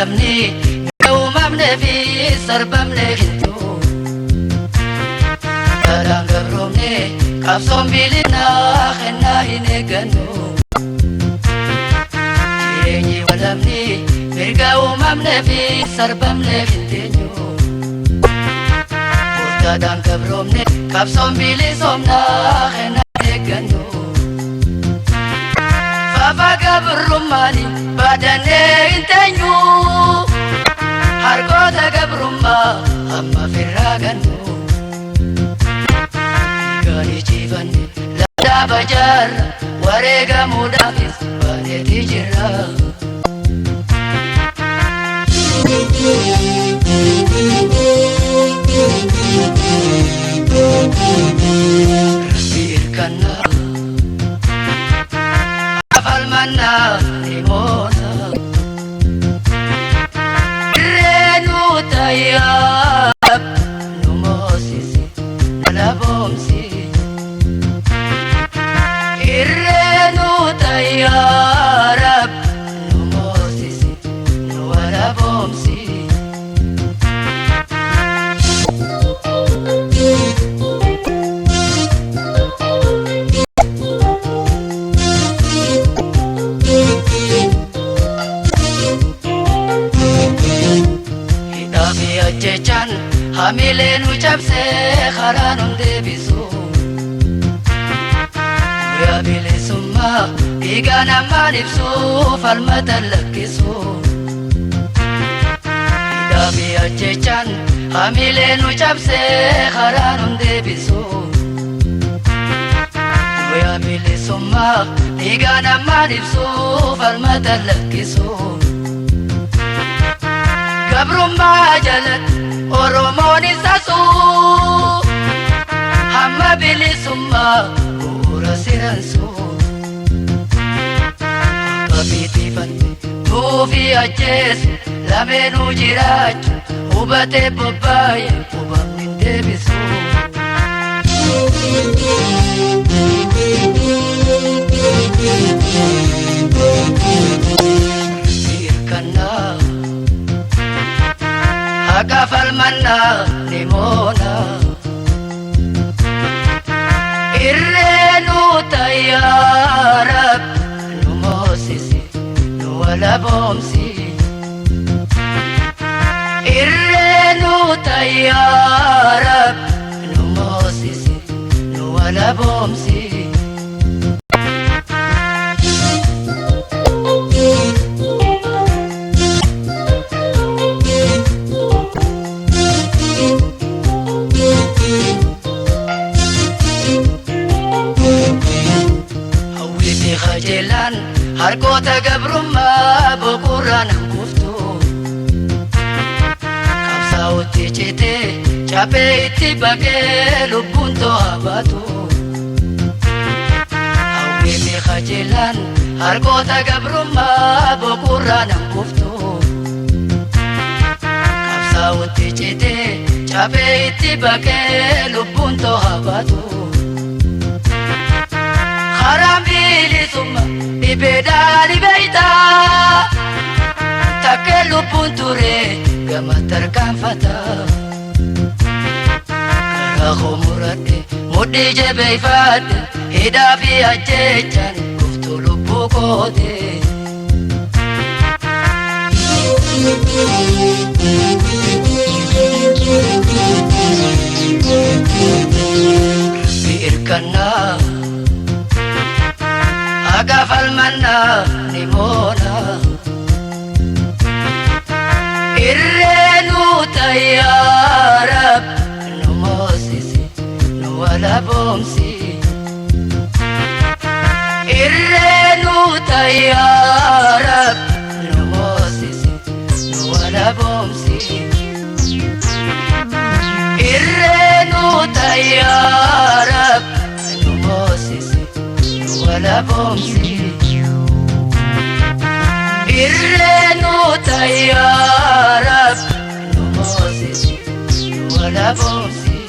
ولمني يوم أمني في سربمني خنتو Kadang kebromne kapsom bilina khena hineganu Yenyi walamni mirga umamne fi sarbamne khintenyo Kadang kebromne kapsom bilisomna khena hineganu Fafa kebromani badane intenyo Harkota kebroma amma firraganu Jifani lada bajar warega mudafis baneti jira Rabbirkanna afal manna limona renu tayyab numosisi nalabomsi يا رب نموسسي ولا بومسي Hitafi ajechan hamilenu chapse kharanum debisu Ya bilisumma Igana manipsu falmata lakisu Idabi ajechan hamilenu chapse kharanum debisu Ya bilisumma Igana manipsu falmata lakisu Gabrumma jalat oromoni sasu Hamma bilisumma ura siransu Tufi ajesu lamenu jirachu ubate bobaye ubamnin debisu Birkanna hakafal manna limona irrenu tayyarab numosisi ولا بومسي إرنو تيارب نموسسي ولا بومسي هويتي خجلان Harkota gabrumma bukurana kuftu Kapsauti chite chape iti bake lubunto abatu Hawimi khajilan harkota gabrumma bukurana kuftu Kapsauti chite chape iti bake lubunto abatu Kharambili summa Ibedali beita Takelu punture Gama terkamfata Karaho murade Mudi jebeifade Hidafi ajechan Kuftu lupu kote Birkanna Agafal manna limona Irrenu tayyarab numosisi wala bomsi Irrenu tayyarab numosisi wala bomsi Irrenu tayyarab numosisi ولا بومسي إرنو تيارب نموسي ولا بومسي